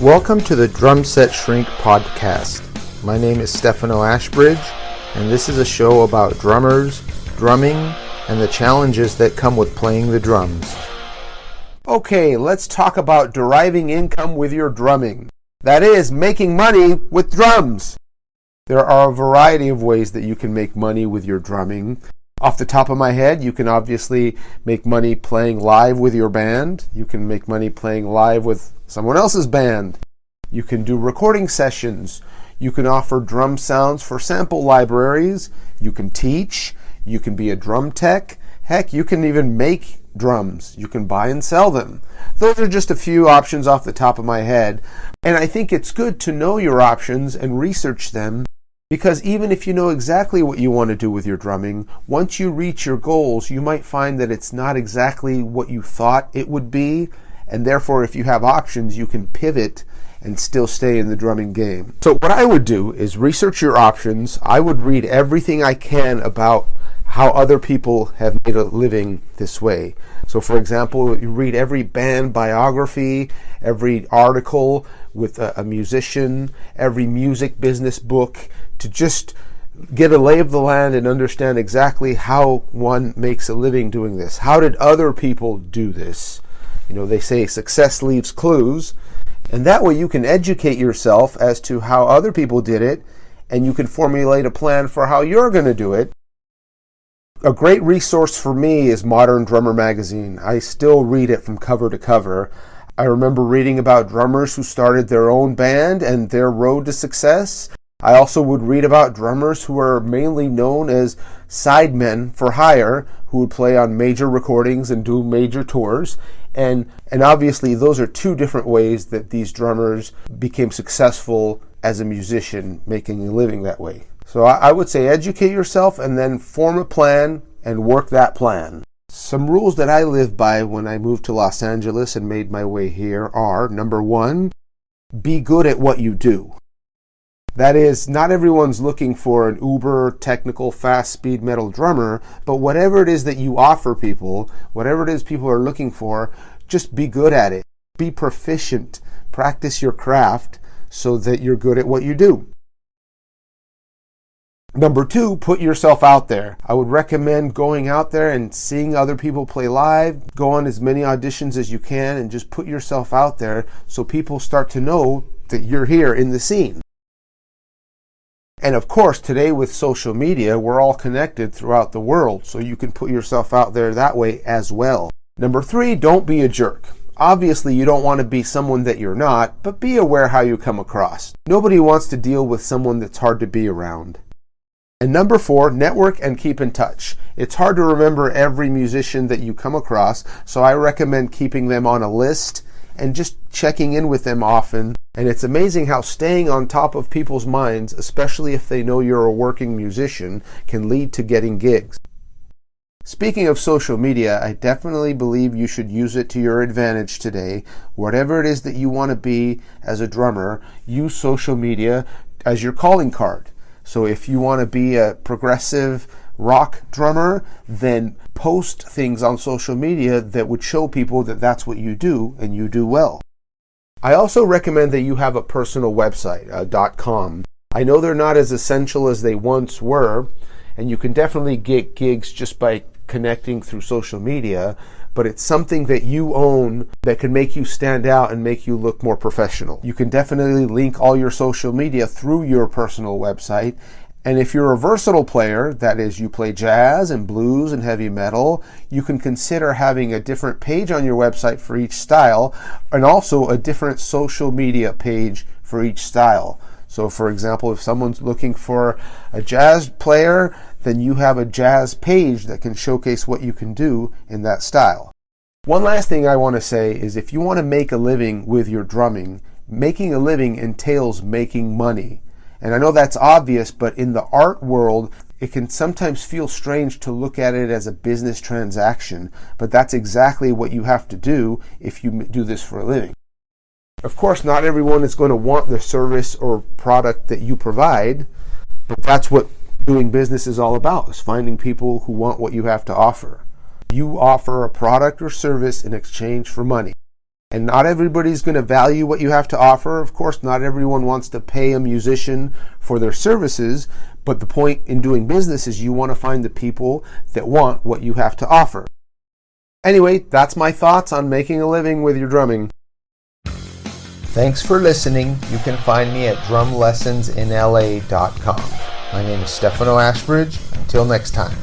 Welcome to the Drum Set Shrink podcast. My name is Stefano Ashbridge, and this is a show about drummers, drumming, and the challenges that come with playing the drums. Okay, let's talk about deriving income with your drumming. That is, making money with drums. There are a variety of ways that you can make money with your drumming. Off the top of my head, you can obviously make money playing live with your band. You can make money playing live with someone else's band. You can do recording sessions. You can offer drum sounds for sample libraries. You can teach. You can be a drum tech. Heck, you can even make drums. You can buy and sell them. Those are just a few options off the top of my head. And I think it's good to know your options and research them, because even if you know exactly what you want to do with your drumming, once you reach your goals, you might find that it's not exactly what you thought it would be. And therefore, if you have options, you can pivot and still stay in the drumming game. So what I would do is research your options. I would read everything I can about how other people have made a living this way. So for example, you read every band biography, every article with a musician, every music business book, to just get a lay of the land and understand exactly how one makes a living doing this. How did other people do this? You know, they say success leaves clues, and that way you can educate yourself as to how other people did it, and you can formulate a plan for how you're going to do it. A great resource for me is Modern Drummer magazine. I still read it from cover to cover. I remember reading about drummers who started their own band and their road to success. I also would read about drummers who are mainly known as sidemen for hire, who would play on major recordings and do major tours. And obviously those are two different ways that these drummers became successful as a musician, making a living that way. So I would say educate yourself and then form a plan and work that plan. Some rules that I live by when I moved to Los Angeles and made my way here are, number one, be good at what you do. That is, not everyone's looking for an uber technical fast speed metal drummer, but whatever it is that you offer people, whatever it is people are looking for, just be good at it. Be proficient. Practice your craft so that you're good at what you do. Number two, put yourself out there. I would recommend going out there and seeing other people play live. Go on as many auditions as you can and just put yourself out there so people start to know that you're here in the scene. And of course, today with social media, we're all connected throughout the world, so you can put yourself out there that way as well. Number three, don't be a jerk. Obviously, you don't want to be someone that you're not, but be aware how you come across. Nobody wants to deal with someone that's hard to be around. And number four, network and keep in touch. It's hard to remember every musician that you come across, so I recommend keeping them on a list and just checking in with them often. And it's amazing how staying on top of people's minds, especially if they know you're a working musician, can lead to getting gigs. Speaking of social media, I definitely believe you should use it to your advantage today. Whatever it is that you want to be as a drummer, use social media as your calling card. So if you want to be a progressive rock drummer, then post things on social media that would show people that that's what you do and you do well. I also recommend that you have a personal website, .com. I know they're not as essential as they once were, and you can definitely get gigs just by connecting through social media, but it's something that you own that can make you stand out and make you look more professional. You can definitely link all your social media through your personal website. And if you're a versatile player, that is, you play jazz and blues and heavy metal, you can consider having a different page on your website for each style, and also a different social media page for each style. So for example, if someone's looking for a jazz player, then you have a jazz page that can showcase what you can do in that style. One last thing I want to say is, if you want to make a living with your drumming, making a living entails making money. And I know that's obvious, but in the art world, it can sometimes feel strange to look at it as a business transaction, but that's exactly what you have to do if you do this for a living. Of course, not everyone is going to want the service or product that you provide, but that's what doing business is all about, is finding people who want what you have to offer. You offer a product or service in exchange for money. And not everybody's going to value what you have to offer. Of course, not everyone wants to pay a musician for their services, but the point in doing business is you want to find the people that want what you have to offer. Anyway, that's my thoughts on making a living with your drumming. Thanks for listening. You can find me at drumlessonsinla.com. My name is Stefano Ashbridge. Until next time.